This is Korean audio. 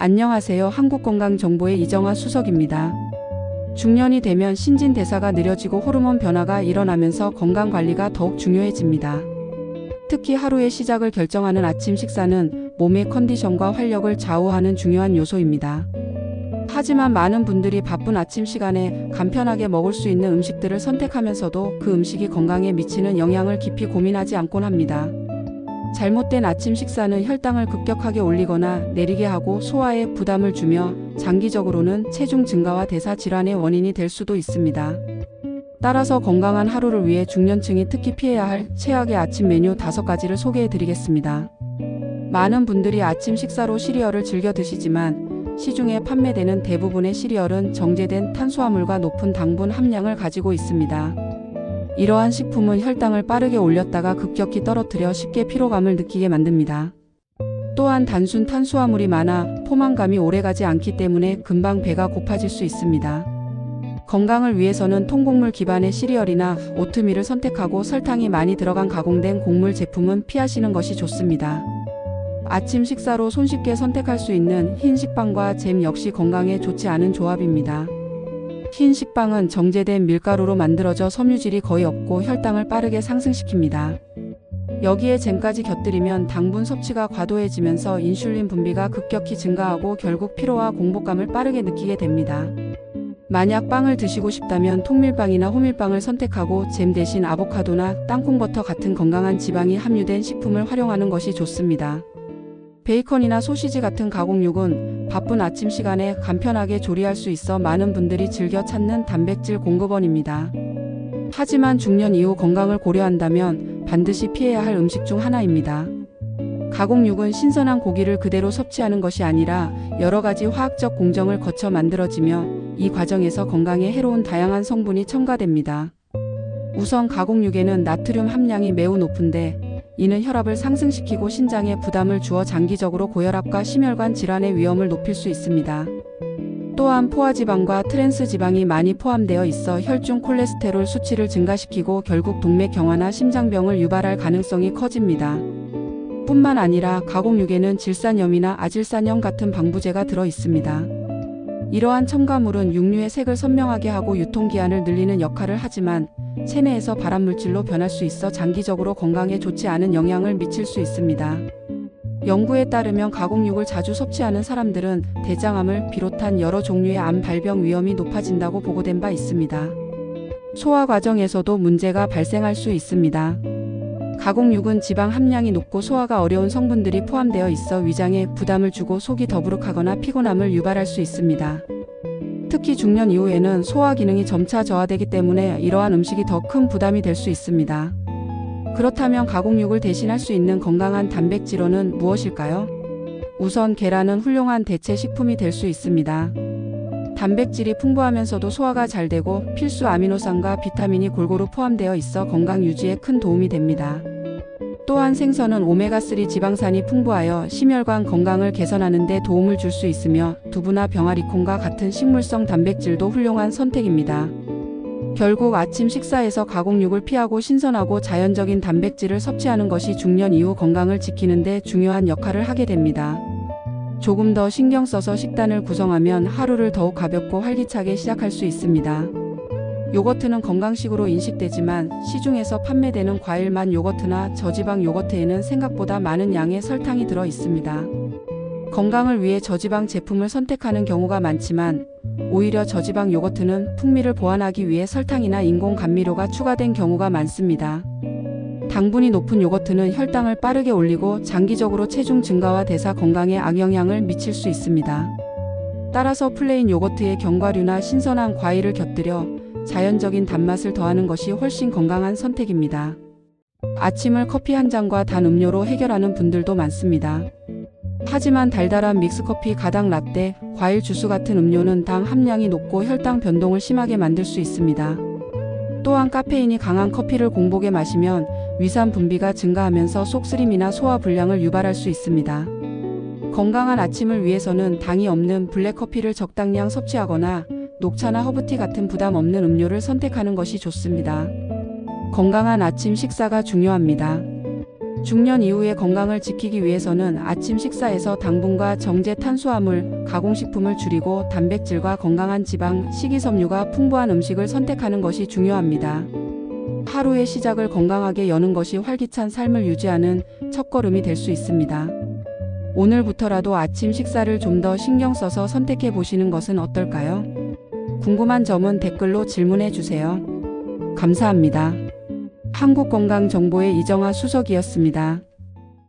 안녕하세요. 한국건강정보의 이정아 수석입니다. 중년이 되면 신진대사가 느려지고 호르몬 변화가 일어나면서 건강관리가 더욱 중요해집니다. 특히 하루의 시작을 결정하는 아침 식사는 몸의 컨디션과 활력을 좌우하는 중요한 요소입니다. 하지만 많은 분들이 바쁜 아침 시간에 간편하게 먹을 수 있는 음식들을 선택하면서도 그 음식이 건강에 미치는 영향을 깊이 고민하지 않곤 합니다. 잘못된 아침 식사는 혈당을 급격하게 올리거나 내리게 하고 소화에 부담을 주며 장기적으로는 체중 증가와 대사 질환의 원인이 될 수도 있습니다. 따라서 건강한 하루를 위해 중년층이 특히 피해야 할 최악의 아침 메뉴 5가지를 소개해 드리겠습니다. 많은 분들이 아침 식사로 시리얼을 즐겨 드시지만 시중에 판매되는 대부분의 시리얼은 정제된 탄수화물과 높은 당분 함량을 가지고 있습니다. 이러한 식품은 혈당을 빠르게 올렸다가 급격히 떨어뜨려 쉽게 피로감을 느끼게 만듭니다. 또한 단순 탄수화물이 많아 포만감이 오래가지 않기 때문에 금방 배가 고파질 수 있습니다. 건강을 위해서는 통곡물 기반의 시리얼이나 오트밀을 선택하고 설탕이 많이 들어간 가공된 곡물 제품은 피하시는 것이 좋습니다. 아침 식사로 손쉽게 선택할 수 있는 흰 식빵과 잼 역시 건강에 좋지 않은 조합입니다. 흰 식빵은 정제된 밀가루로 만들어져 섬유질이 거의 없고 혈당을 빠르게 상승시킵니다. 여기에 잼까지 곁들이면 당분 섭취가 과도해지면서 인슐린 분비가 급격히 증가하고 결국 피로와 공복감을 빠르게 느끼게 됩니다. 만약 빵을 드시고 싶다면 통밀빵이나 호밀빵을 선택하고 잼 대신 아보카도나 땅콩버터 같은 건강한 지방이 함유된 식품을 활용하는 것이 좋습니다. 베이컨이나 소시지 같은 가공육은 바쁜 아침 시간에 간편하게 조리할 수 있어 많은 분들이 즐겨 찾는 단백질 공급원입니다. 하지만 중년 이후 건강을 고려한다면 반드시 피해야 할 음식 중 하나입니다. 가공육은 신선한 고기를 그대로 섭취하는 것이 아니라 여러 가지 화학적 공정을 거쳐 만들어지며 이 과정에서 건강에 해로운 다양한 성분이 첨가됩니다. 우선 가공육에는 나트륨 함량이 매우 높은데 이는 혈압을 상승시키고 신장에 부담을 주어 장기적으로 고혈압과 심혈관 질환의 위험을 높일 수 있습니다. 또한 포화지방과 트랜스지방이 많이 포함되어 있어 혈중 콜레스테롤 수치를 증가시키고 결국 동맥경화나 심장병을 유발할 가능성이 커집니다. 뿐만 아니라 가공육에는 질산염이나 아질산염 같은 방부제가 들어 있습니다. 이러한 첨가물은 육류의 색을 선명하게 하고 유통기한을 늘리는 역할을 하지만 체내에서 발암물질로 변할 수 있어 장기적으로 건강에 좋지 않은 영향을 미칠 수 있습니다. 연구에 따르면 가공육을 자주 섭취하는 사람들은 대장암을 비롯한 여러 종류의 암 발병 위험이 높아진다고 보고된 바 있습니다. 소화 과정에서도 문제가 발생할 수 있습니다. 가공육은 지방 함량이 높고 소화가 어려운 성분들이 포함되어 있어 위장에 부담을 주고 속이 더부룩하거나 피곤함을 유발할 수 있습니다. 특히 중년 이후에는 소화 기능이 점차 저하되기 때문에 이러한 음식이 더 큰 부담이 될 수 있습니다. 그렇다면 가공육을 대신할 수 있는 건강한 단백질원은 무엇일까요? 우선 계란은 훌륭한 대체 식품이 될 수 있습니다. 단백질이 풍부하면서도 소화가 잘 되고 필수 아미노산과 비타민이 골고루 포함되어 있어 건강 유지에 큰 도움이 됩니다. 또한 생선은 오메가3 지방산이 풍부하여 심혈관 건강을 개선하는 데 도움을 줄 수 있으며 두부나 병아리콩과 같은 식물성 단백질도 훌륭한 선택입니다. 결국 아침 식사에서 가공육을 피하고 신선하고 자연적인 단백질을 섭취하는 것이 중년 이후 건강을 지키는 데 중요한 역할을 하게 됩니다. 조금 더 신경 써서 식단을 구성하면 하루를 더욱 가볍고 활기차게 시작할 수 있습니다. 요거트는 건강식으로 인식되지만 시중에서 판매되는 과일만 요거트나 저지방 요거트에는 생각보다 많은 양의 설탕이 들어 있습니다. 건강을 위해 저지방 제품을 선택하는 경우가 많지만 오히려 저지방 요거트는 풍미를 보완하기 위해 설탕이나 인공 감미료가 추가된 경우가 많습니다. 당분이 높은 요거트는 혈당을 빠르게 올리고 장기적으로 체중 증가와 대사 건강에 악영향을 미칠 수 있습니다. 따라서 플레인 요거트에 견과류나 신선한 과일을 곁들여 자연적인 단맛을 더하는 것이 훨씬 건강한 선택입니다. 아침을 커피 한 잔과 단 음료로 해결하는 분들도 많습니다. 하지만 달달한 믹스커피, 가당 라떼, 과일 주스 같은 음료는 당 함량이 높고 혈당 변동을 심하게 만들 수 있습니다. 또한 카페인이 강한 커피를 공복에 마시면 위산 분비가 증가하면서 속쓰림이나 소화 불량을 유발할 수 있습니다. 건강한 아침을 위해서는 당이 없는 블랙커피를 적당량 섭취하거나 녹차나 허브티 같은 부담 없는 음료를 선택하는 것이 좋습니다. 건강한 아침 식사가 중요합니다. 중년 이후의 건강을 지키기 위해서는 아침 식사에서 당분과 정제 탄수화물, 가공식품을 줄이고 단백질과 건강한 지방, 식이섬유가 풍부한 음식을 선택하는 것이 중요합니다. 하루의 시작을 건강하게 여는 것이 활기찬 삶을 유지하는 첫걸음이 될 수 있습니다. 오늘부터라도 아침 식사를 좀 더 신경 써서 선택해 보시는 것은 어떨까요? 궁금한 점은 댓글로 질문해 주세요. 감사합니다. 한국건강정보의 이정아 수석이었습니다.